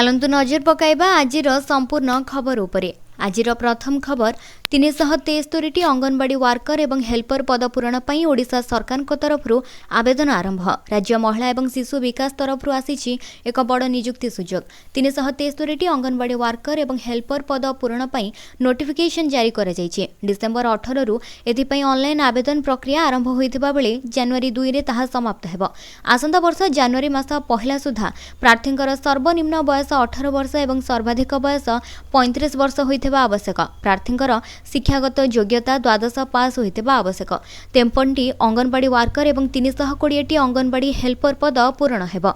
चलंतु नजर पकाइबा आजिर संपूर्ण खबर उपरे। आजिर प्रथम खबर 373 अंगनवाड़ी वर्कर एवं हेल्पर पद पूरण पर ओडिशा सरकार तरफ आवेदन आरंभ। राज्य महिला एवं शिशु विकास तरफ आसी एक बड़ नियुक्ति सुजोग। 373 अंगनवाड़ी वर्कर एवं हेल्पर पद पूरण पर नोटिफिकेशन जारी कर डिसेम्बर 18 रु एथिपाई ऑनलाइन आवेदन प्रक्रिया आरंभ होइथिबा बेले जनवरी 2 रे ताहा समाप्त हेबो। आसंता वर्ष जनवरी मास पहला सुधा प्रार्थींकर सर्वनिम्न बयस 18 वर्ष एवं सर्वाधिक बयस 35 वर्ष होइथिबा आवश्यक। प्रार्थींकर शिक्षागत योग्यता 12 पास होइथिबा आवश्यक। 53 अंगनवाड़ी वर्कर एवं 320 अंगनवाड़ी हेल्पर पद पूरण हेबो।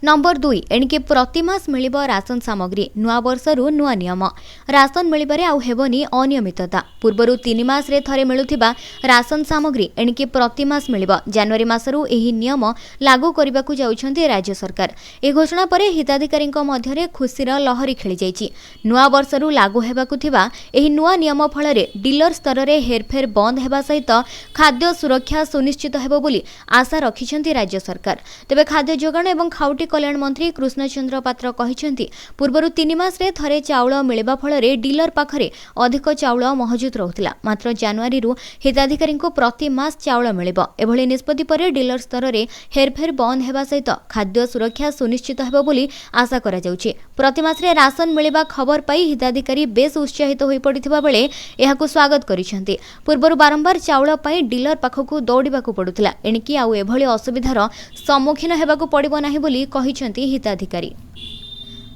नंबर 2 एणिके प्रतिमास मिलिबो राशन सामग्री। नुआ वर्षरु नुआ नियम। राशन मिलिबारे आउ हेबोनी अनियमितता। पूर्वरु 3 मास रे थरे मिलुथिबा राशन सामग्री एणिके प्रतिमास मिलिबो। जनवरी मासरु एही नियम लागू करिबाकू जाउछन्ती राज्य सरकार। ए घोषणा परे हिताधिकारीक मध्यरे खुशीर लहरी खेली जाइछि। नुआ वर्षरु लागू हेबाकू थिबा एही नुआ नियम फलरे डीलर स्तर रे हेरफेर बंद हेबा सहित खाद्य सुरक्षा सुनिश्चित हेबो बोली आशा रखिछन्ती राज्य सरकार। तेबे खाद्य जोगाण एवं खाउटी कल्याण मंत्री कृष्णचंद्र पात्र कहिसेंति पूर्वरु 3 मास रे थरे चाउल मिलिबा फलरे डीलर पाखरे अधिक चाउल महजूद रहुथिला। मात्र जनवरी रु हिताधिकारी को प्रति मास चाउल मिलिबो। एभली निष्पत्ति परे डीलर स्तर रे हेरफेर बंद हेबा सहित खाद्य सुरक्षा सुनिश्चित हेबो बोली आशा करा जाउछि। प्रति मास रे राशन मिलिबा खबर पाई हिताधिकारी बेस उत्साहित होई पड़िथिबा बेले एहाकु स्वागत करिसेंति। पूर्वरु बारंबार चाउल पाई डीलर पाखकु दौड़िबाकू पडुथिला। एणिकी आउ एभली असुविधार सम्मुखीन हेबाकू पड़िबो नाही बोली कहिसेंति हिताधिकारी।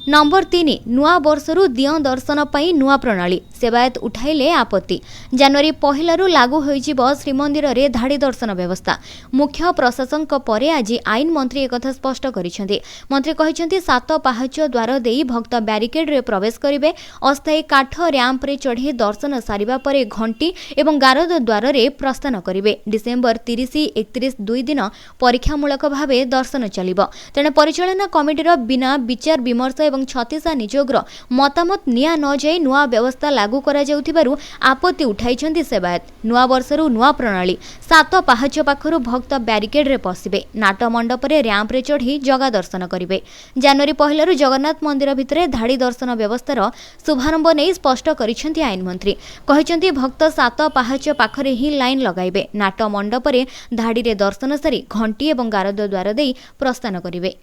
नंबर 3 नुआ वर्षरु दिय दर्शन पाई नुआ प्रणाली। सेवायत उठाइले आपत्ति। जनवरी पहला रु लागू होइजिबो श्रीमंदिर रे धाड़ी दर्शन व्यवस्था। मुख्य प्रशासक परे आज आईन मंत्री एकथा स्पष्ट करिसेंति। मंत्री कहिसेंति 7 पाहाच द्वार देई भक्त बैरिकेड रे प्रवेश करिवे। अस्थायी काठ रैंप रे चढ़ी दर्शन सारिबा परे घंटी एवं गारद द्वार रे प्रस्थान करिवे। डिसेम्बर 30-31 2 दिन परीक्षामूलक भावे दर्शन चलिबो। तेणे परिचालना कमिटीर बिना विचार विमर्श एवं छत्तीसा निजोग्र मतामत निया न जाई नुआ व्यवस्था लागू करा जाउथिबारु आपत्ति उठाइछन्ति सेवायत। नुआ वर्षरु नुआ प्रणाली। 7 पाहाच पाखरु भक्त बैरिकेड रे पसिबे। नाट मंडप रे रैंप रे चढ़ी जगा दर्शन करिवे। जनवरी पहला रु जगन्नाथ मंदिर भितरे धाड़ी दर्शन व्यवस्थार शुभारंभ नै स्पष्ट करिछन्ति आईन मंत्री। कहिछन्ति भक्त 7 पाहाच पाखरे ही लाइन लगाइबे। नाट मंडप रे धाड़ी रे दर्शन सारी घंटी एवं गारद द्वार देई प्रस्थान करिवे।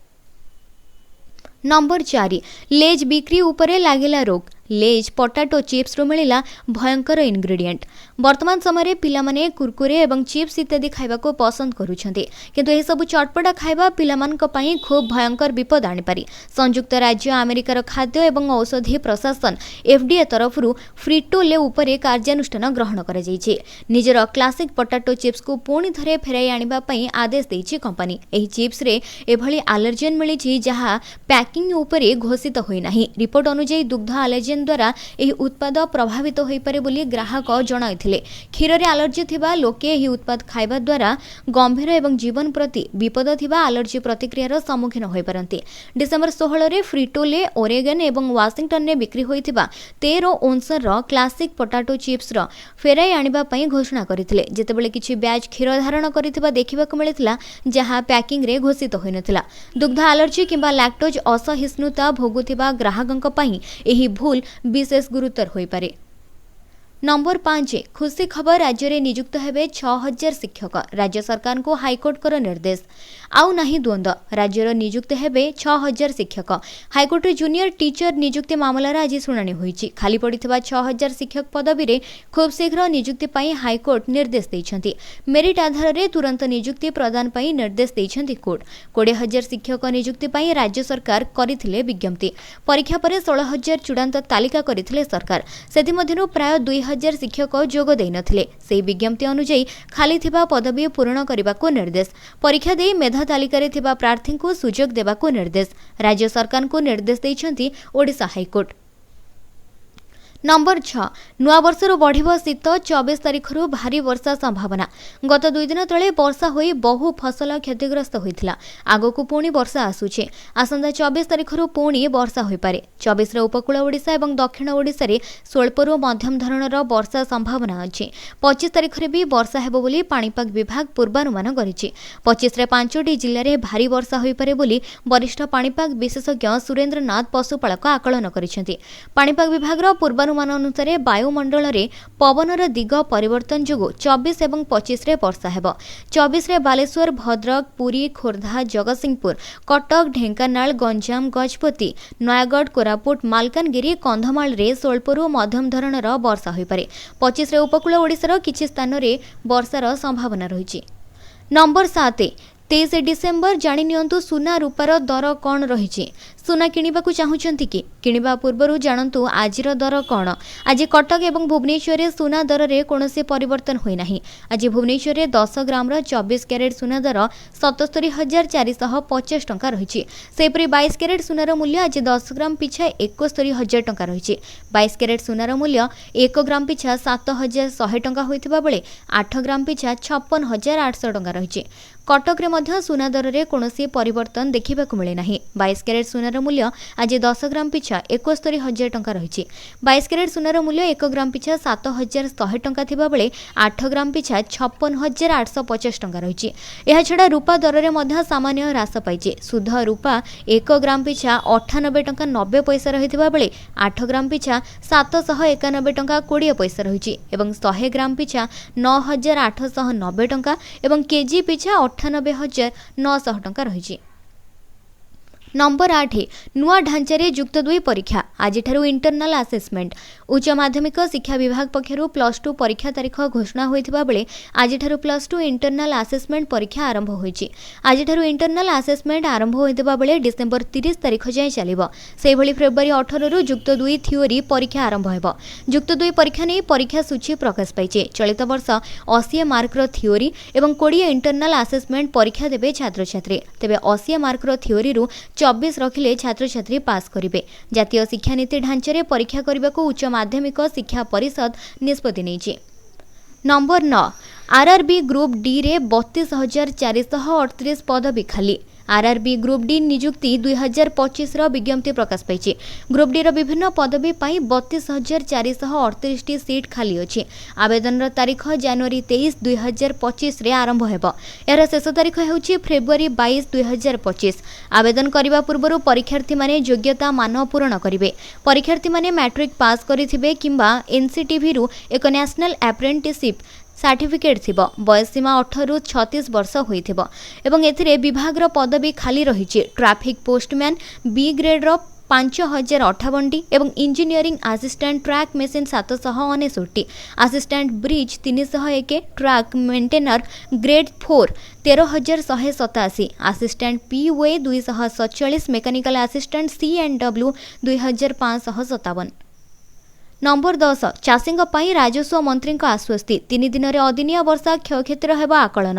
नंबर 4 लेज बिक्री उपरे लागिला रोक। लेज पोटाटो चिप्स रो मिलिला भयंकर इंग्रेडिएंट। वर्तमान समय पिला माने कुरकुरे एवं चिप्स इत्यादि खाइबा को पसंद करूछन्ते, किंतु ए सब चटपटा खाइबा पिलामान को पई खूब भयंकर विपद आनी पारी। संयुक्त राज्य अमेरिकार खाद्य एवं औषधि प्रशासन एफडीए तरफरु फ्रीटो-ले उपरे कार्यानुष्ठान ग्रहण करा जाइछे। निजर क्लासिक पोटाटो चिप्स को पुणी थरे फेराई आनिबा पई आदेश देइछि कंपनी। एही चिप्स रे एभली एलर्जेन मिलिछि जहा पैकिंग उपरे घोषित होई नाही। रिपोर्ट अनुसार दुग्ध एलर्जेन द्वारा एही उत्पाद प्रभावित होई पारे बोली ग्राहक जणाइथिले। क्षीर रे एलर्जी थिबा लोके एही उत्पाद खाइबा द्वारा गंभीर एवं जीवन प्रति विपद थिबा एलर्जी प्रतिक्रियार सम्मुखीन होई पारंती। डिसेम्बर 16 रे फ्रीटो-ले ओरेगन एवं वाशिंगटन रे बिक्री होइथिबा 13 ओंसर क्लासिक पोटाटो चिप्स र फेराई आनिबा पई घोषणा करिथिले। जेतेबेले किछि ब्याज क्षीर धारण करिथिबा देखिबाकू मिलिथिला जहा पैकिंग रे घोषित होई नथिला। दुग्ध एलर्जी किंबा लैक्टोज असहिष्णुता भोगुथिबा ग्राहकंक पई एही भूल विशेष गुरुतर होई पारे। नंबर 5 खुशी खबर। राज्य रे नियुक्त हेबे 6000 शिक्षक। राज्य सरकार को हाईकोर्ट कर निर्देश। आउ नाही द्वंद। राज्यर नियुक्त हेबे 6000 शिक्षक। हाईकोर्ट रे जूनियर टीचर नियुक्ति मामलार आज शुणाणी होईछि। खाली पड़िथिबा 6000 शिक्षक पदवी रे खूब शीघ्र नियुक्ति पई हाईकोर्ट निर्देश दैछन्ति। मेरिट आधार रे तुरंत नियुक्ति प्रदान पई निर्देश दैछन्ति कोर्ट। 20000 शिक्षक नियुक्ति पई राज्य सरकार करिथिले विज्ञप्ति। परीक्षा परे 16000 चूड़ांत तालिका करिथिले सरकार। सेथि मध्यरु प्राय 2000 शिक्षक जोग देइ नथिले। सेही विज्ञप्ति अनुसार खाली थिबा पदवी पूर्ण करबाको निर्देश। परीक्षा देइ मेधा तालिका रे थिबा प्रार्थी को सुजोग देबाको निर्देश राज्य सरकार को निर्देश दैछन्ति ओडिशा हाईकोर्ट। नंबर 6 नुआ वर्षर बढ़िबो शीत 24 तारिखरु भारी वर्षा संभावना। गत 2 दिन तले वर्षा होई बहु फसल क्षतिग्रस्त होइथिला। आगोकु पुणी वर्षा आसुछि। आसंदा 24 तारिखरु पुणी वर्षा होई पारे। 24 रे उपकूल ओडिशा एवं दक्षिण ओडिशा रे स्वल्परु मध्यम धरणर वर्षा संभावना अछि। 25 तारिखरे भी वर्षा हेबो बोली पाणीपाग विभाग पूर्वानुमान करिछि। 25 रे 5टी जिल्ला रे भारी वर्षा होई पारे बोली वरिष्ठ पाणीपाग विशेषज्ञ सुरेंद्रनाथ पशुपालक आकलन करिसेंति। पाणीपाग विभागर पूर्वानुमान अनुसार वायुमंडल रे पवनर दिग परिवर्तन जोगु 24 एवं 25 रे वर्षा हेबो। 24 रे बालेश्वर, भद्रक, पुरी, खोर्धा, जगतसिंहपुर, कटक, ढेंकानाल, गंजाम, गजपति, नयागढ़, कोरापुट, मालकानगिरी, कंधमाल रे स्वल्परु मध्यम धरणर वर्षा होई पारे। 25 रे उपकूल ओडिशार किछि स्थान रे वर्षार संभावना रहिछि। नंबर 7 23 डिसेम्बर जानि नियंतु सुना रूपार दर कौन रही। सुना किणवाकू चाहूंती कि किणवा पूर्व जानतु आजिर दर कौन। आज कटक एवं भुवनेश्वर में सुना दर में कौन परिवर्तन होना। आज भुवनेश्वर में 10 ग्राम 24 क्यारेट सुना दर 77,450 टंका रही। सेपरी 22 क्यारेट सुनार मूल्य आज 10 ग्राम पिछा 71,000 टंका रही। 22 क्यारेट सुनार मूल्य 1 ग्राम पिछा 7,100 टंका होइथिबा बेले 8 ग्राम पिछा 56,800 टंका रही। कटक रे मध्य सुना दर में कौन परिवर्तन देखा मिले ना। 22 क्यारेट सुनार मूल्य आज 10 ग्राम पिछा 71,000 टंका रही। 22 क्यारेट सुनार मूल्य 1 ग्राम पिछा 7,100 टंका थिबा बेले 8 ग्राम पिछा 56,850 टंका रही। यह छड़ा रूपा दर में मध्य सामान्य ह्रास पाइছে। शुद्ध रूपा 1 ग्राम पिछा 98 टंका 90 पैसा रहिथिबा बेले 8 ग्राम पिछा 791 टंका 20 पैसा रही। एवं 100 ग्राम पिछा 9,890 टंका एवं केजी पिछा 98,900 टंका रही। नंबर 8 नुआ ढांचारे युक्त 2 परीक्षा आज इंटरनल आसेसमेंट। उच्च माध्यमिक शिक्षा विभाग पक्षरु +2 परीक्षा तारीख घोषणा होइथिबा बेले आज +2 इंटरनल आसेसमेंट परीक्षा आरंभ होइछि। आज इंटरनल आसेसमेंट आरंभ होइथिबा बेले डिसेंबर 30 तारीख जाय चलिबो। सेहि भली फेब्रुआरी 18 रु युक्त 2 थियोरी परीक्षा आरंभ हेबो। युक्त 2 परीक्षा नै परीक्षा सूची प्रकाश पाइछि। चलित वर्ष 80 मार्क रो थियोरी एवं 20 इंटरनल आसेसमेंट परीक्षा देबे छात्र छात्री। तेबे 80 मार्क रो थियोरी रु 24 रखिले छात्र छात्री पास करिवे। जातीय शिक्षा नीति ढांचारे परीक्षा करबाको उच्च माध्यमिक शिक्षा परिषद निष्पत्ति नेछि। नंबर 9 आरआरबी ग्रुप डी रे 32,438 पदवी खाली। आरआरबी ग्रुप डी नियुक्ति 2025 विज्ञप्ति प्रकाश पाइछि। ग्रुप डी विभिन्न पदवी पाई 32,438 टी सीट खाली अछि। आवेदन तारीख जनवरी 23, 2025 रे आरंभ हेबो। एहर शेष तारीख हेउछि फेब्रुआरी 22, 2025। आवेदन करिबा पूर्वरु परीक्षार्थी माने योग्यता मान पूर्ण करिवे। परीक्षार्थी माने मैट्रिक पास करिथिबे किंबा एनसीटीवी रु एक नेशनल अप्रेंटिसशिप सर्टिफिकेट थिबो। बयस सीमा 18 रु 36 वर्ष होइथिबो एवं एथिरे विभागर पदवी खाली रहिछि। ट्रैफिक पोस्टमैन बी ग्रेड रो 5,058 टी एवं engineering assistant track machine 769 assistant bridge 301 track maintainer grade 4 13,187 assistant P way 247 mechanical assistant C and W 2,557। Number 10 चाषी राजस्व मंत्री आश्वस्ति 3 दिन में अदिनिया वर्षा क्षयक्षति हेबा आकलन।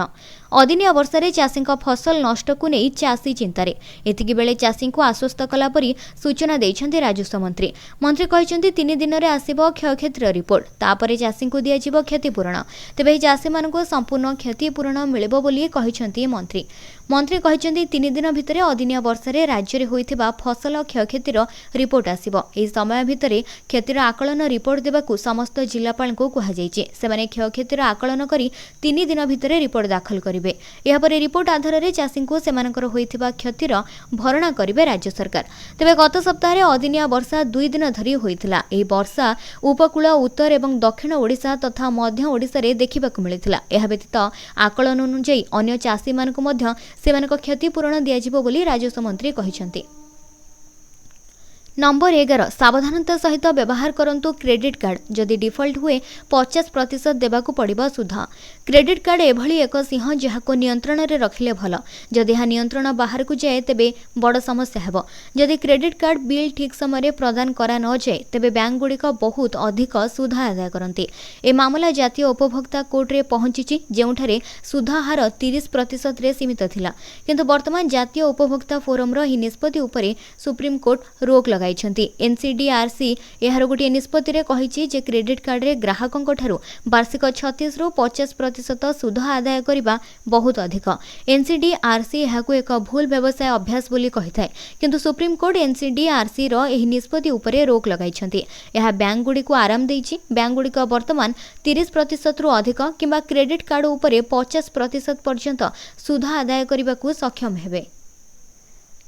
अदिनिया वर्षा चाषी फसल नष्ट को नहीं चाषी चिंतार। एतिकी बेले चाषी को आश्वस्त कला परी सूचना देइछन्ति राजस्व मंत्री। मंत्री कहते 3 दिन में आसिबो क्षयक्षतिर रिपोर्ट। तापरे चाषी को दियाजिबो क्षतिपूरण। तेबे चाषी मानक संपूर्ण क्षतिपूरण मिलिबो बोली कहिछन्ति मंत्री। मंत्री कहते 3 दिन भितर अदिनिया वर्षा राज्य में होइथिबा फसल क्षयक्षतिर रिपोर्ट आसिबो। एही समय भितर क्षतिर आकलन रिपोर्ट देबाकू समस्त जिलापाल को कहुଯାଇଛି। सेमाने क्षयक्षतिर आकलन करी 3 दिन भितर रिपोर्ट दाखल करिवे। एहापरे रिपोर्ट आधार में चाषी को सेमानकर होइथिबा क्षतिर भरणा करिवे राज्य सरकार। तेबे गत सप्ताह अदिनिया वर्षा 2 दिन धरी होइथिला। एही वर्षा उपकूल उत्तर एवं दक्षिण ओडिशा तथा मध्य ओडिशा रे देखिबाकू मिलिथिला। एहा व्यतीत आकलन अनुसार अन्य चाषी मानकू मध्य सेमानक क्षतिपूरण दियाजिबो बोली राजस्व मंत्री कहिसंती। नंबर 11 सावधानता सहित व्यवहार करंतु क्रेडिट कार्ड। जदि डिफॉल्ट हुए 50% देबाकू पड़िबो सुध। क्रेडिट कार्ड एभली एक सिंह जहाको नियंत्रण रे रखिले भल। जदि यह नियंत्रण बाहर को जाए तेबे बड़ समस्या हेबो। जदि क्रेडिट कार्ड बिल ठीक समय प्रदान करा न जाए तेबे बैंक गुड़िक बहुत अधिक सुध आदाय करंती। ए मामला जातीय उपभोक्ता कोर्ट रे पहुंची जेउठारे सुध हार 30% रे सीमित थिला। किंतु वर्तमान जातीय उपभोक्ता फोरम रो ही निष्पत्ति उपरे सुप्रीम कोर्ट रोक लगा लगाइछन्ति। एनसीडीआरसी एहार गोटे निष्पत्ति कहिछि जे क्रेडिट कार्ड रे ग्राहकक ठारू वार्षिक 36 रु 50% सुध आदाय करिबा बहुत अधिक। एनसीडीआरसी एहाकु एक भूल व्यवसाय अभ्यास बोली कहिथाय, किंतु सुप्रीम कोर्ट एनसीडीआरसी रो एही निष्पत्ति उपरे रोक लगाइछन्ति। एहा बैंक गुडी को आराम देइछि। बैंक गुडी को वर्तमान 30% रु अधिक किंबा क्रेडिट कार्ड उपरे 50% पर्यंत सुध आदाय करिबाकू सक्षम हेबे।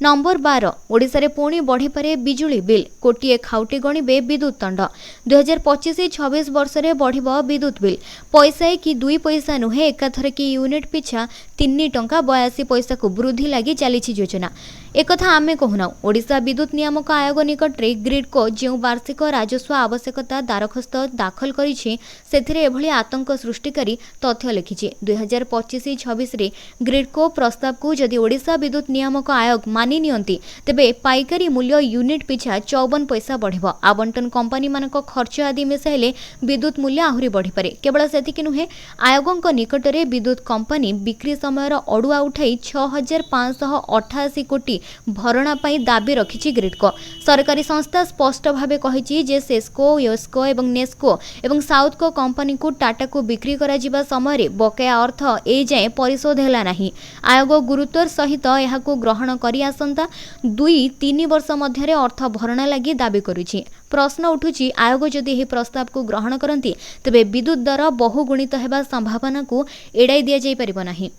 नंबर 12 ओडिशा रे पुणी बढ़ी पारे बिजुली बिल। कोटिए खाउटी गणिबे विद्युत दंड। 2025-26 वर्ष रे बढ़िबो विद्युत बिल। पैसा कि 2 पैसा नुहे, एकाथर कि यूनिट पिछा 3 टंका 82 पैसा को वृद्धि लागि चलीछि योजना। एकथा आमे कहूना ओडिशा विद्युत नियामक आयोग निकट रे ग्रिडको जो वार्षिक राजस्व आवश्यकता दरखास्त दाखल करिछि सेथिरे एभली आतंक सृष्टिकारी तथ्य लिखिछि। 2025-26 रे ग्रिडको प्रस्ताव को जदि ओडिशा विद्युत नियामक आयोग मानि नियंती तेबे पाइकारी मूल्य यूनिट पिछा 54 पैसा बढ़िबो। आवंटन कंपनी मानक खर्च आदि मिसाइले विद्युत मूल्य आहुरी बढ़ी पारे। केवल सेतिक नुहे, आयोगक निकट रे विद्युत कंपनी बिक्री समय अडुआ उठाई 6588 कोटी भरणा पाई दाबी रखिछि ग्रिडको। सरकारी संस्था स्पष्ट भावे कहिछि जे सेस्को, योस्को एवं नेस्को एवं साउथको कंपनी को टाटा को बिक्री करा जिबा समय रे बकाया अर्थ ए जाय परिशोध हैला नाही। आयोग गुरुत्वर सहित एहाको ग्रहण करी आसंता 2-3 वर्ष मध्य अर्थ भरणा लागि दाबी करुछि। प्रश्न उठुछि, आयोग जदि एही प्रस्ताव को ग्रहण करंती तेबे विद्युत दर बहुगुणित हेबा संभावना को एडाई दिया जाय परिबो नाही।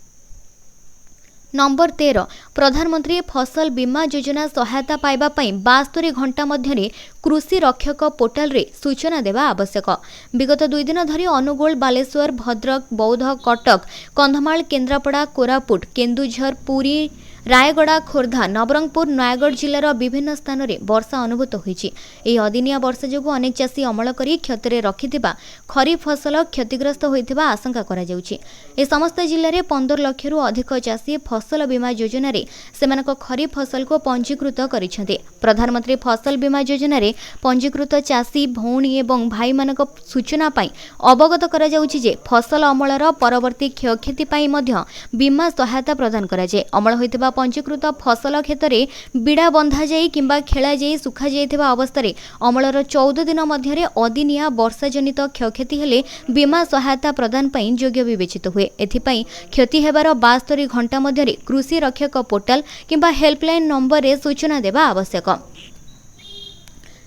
नंबर 13 प्रधानमंत्री फसल बीमा योजना सहायता पाइबा पई 72 घंटा मध्यरे कृषि रक्षक पोर्टाल रे सूचना देवा आवश्यक। विगत 2 दिन धरी अनुगोल, बालेश्वर, भद्रक, बौद्ध, कटक, कंधमाल, केन्द्रापड़ा, कोरापुट, केन्दुझर, पुरी, रायगड़ा, खोर्धा, नवरंगपुर, नयागढ़ जिलार विभिन्न स्थान रे वर्षा अनुभूत होईछि। एही अदिनिया वर्षा जोगु अनेक चाषी अमल करी क्षतिरे रखिथिबा खरीफ फसल क्षतिग्रस्त होइथिबा आशंका करा जाउछि। ए समस्त जिल्ला रे 15 लाख रु अधिक चाषी फसल बीमा योजना रे सेमानक खरीफ फसल को पंजीकृत करिसेंते। प्रधानमंत्री फसल बीमा योजना रे पंजीकृत चाषी भौणी एवं भाई मानक सूचना पाई अवगत करा जाउछि जे फसल अमलर परवर्ती क्षयक्षति पाई मध्य बीमा सहायता प्रदान करा जाय। अमल होइथिबा पंजीकृत फसल क्षेत्र में बिड़ा बंधा जाई किंबा खेला जाई सुखा जाइथिबा अवस्था रे अमलर 14 दिन मध्य अदिनिया वर्षा जनित क्षयक्षति हेले बीमा सहायता प्रदान पई योग्य विवेचित हुए। एथिपई क्षति हेबार 72 घंटा मध्य कृषि रक्षक पोर्टाल किंबा हेल्पलाइन नंबर रे सूचना देवा आवश्यक।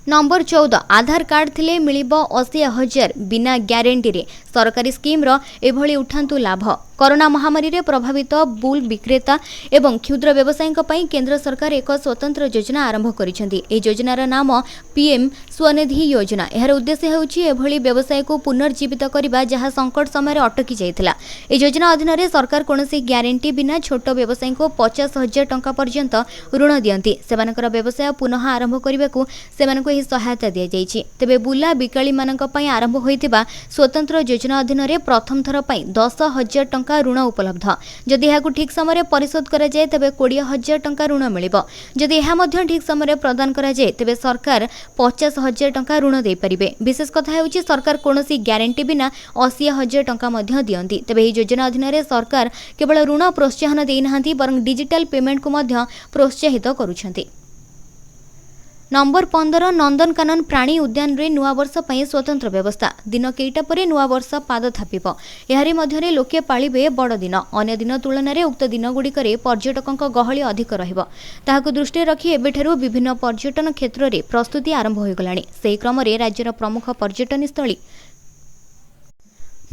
नंबर 14 आधार कार्ड थिले मिलिबो 80,000 बिना ग्यारंटी रे। सरकारी स्कीम रो एभली उठांतु लाभ। कोरोना महामारी रे प्रभावित बुल विक्रेता एवं क्षुद्र व्यवसायीक पई केंद्र सरकार एक स्वतंत्र योजना आरंभ करिसेंती। ए योजनार नाम पीएम स्वनिधि योजना। एहार उद्देश्य हेउछि एभली व्यवसाय को पुनर्जीवित करिबा जहा संकट समय रे अटकी जाइथिला। ए योजना अधीन रे सरकार कोनोसी ग्यारंटी बिना छोट व्यवसायी को 50,000 टंका पर्यंत ऋण दियंती। सेमानकर व्यवसाय पुनः आरंभ करिबाकू सेमानकु एही सहायता दिया जाइछि। तेबे बुला बिकाली मानक पई आरंभ होइतिबा स्वतंत्र योजना अधीन रे प्रथम थर पई 10,000 टंका ऋण उपलब्ध। जदि एहाकू ठीक समय परिशोध करा जाय तेबे 20,000 टंका ऋण मिलिबो। जदि एहा मध्य ठीक समय प्रदान करा जाय तेबे सरकार 50,000 टंका ऋण दे परिबे। विशेष कथा हेउछि सरकार कोनोसी ग्यारंटी बिना 80,000 टंका मध्य दियंती। तेबे एही योजना अधीन रे सरकार केवल ऋण प्रोत्साहन देई नाहांती बरं डिजिटल पेमेंट को मध्य प्रोत्साहित करूछंती। नंबर 15 नंदनकानन प्राणी उद्यान रे नुआ वर्ष पई स्वतंत्र व्यवस्था। दिन केइटा परे नुआ वर्ष पाद थापिबो। एहारी मध्यरे लोके पाळिबे बड़ दिन। अन्य दिन तुलना रे उक्त दिन गुडीकरे पर्यटकक गहळी अधिक रहिबो। ताहाकु दृष्टि रखी एबेठारु विभिन्न पर्यटन क्षेत्र रे प्रस्तुति आरंभ होई गलाणी। सेही क्रम रे राज्यर प्रमुख पर्यटन स्थली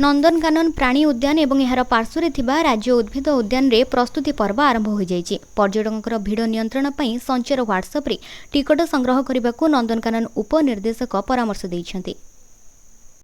नंदनकानन प्राणी उद्यान एवं एहार पार्श्वरे थिबा राज्य उद्भिद उद्यान रे प्रस्तुति पर्व आरंभ हो जाइछि। पर्यटकंकर भिड़ नियंत्रण पई संचार व्हाट्सएप रे टिकट संग्रह करबाकू नंदनकानन उपनिर्देशक परामर्श दैछन्ति।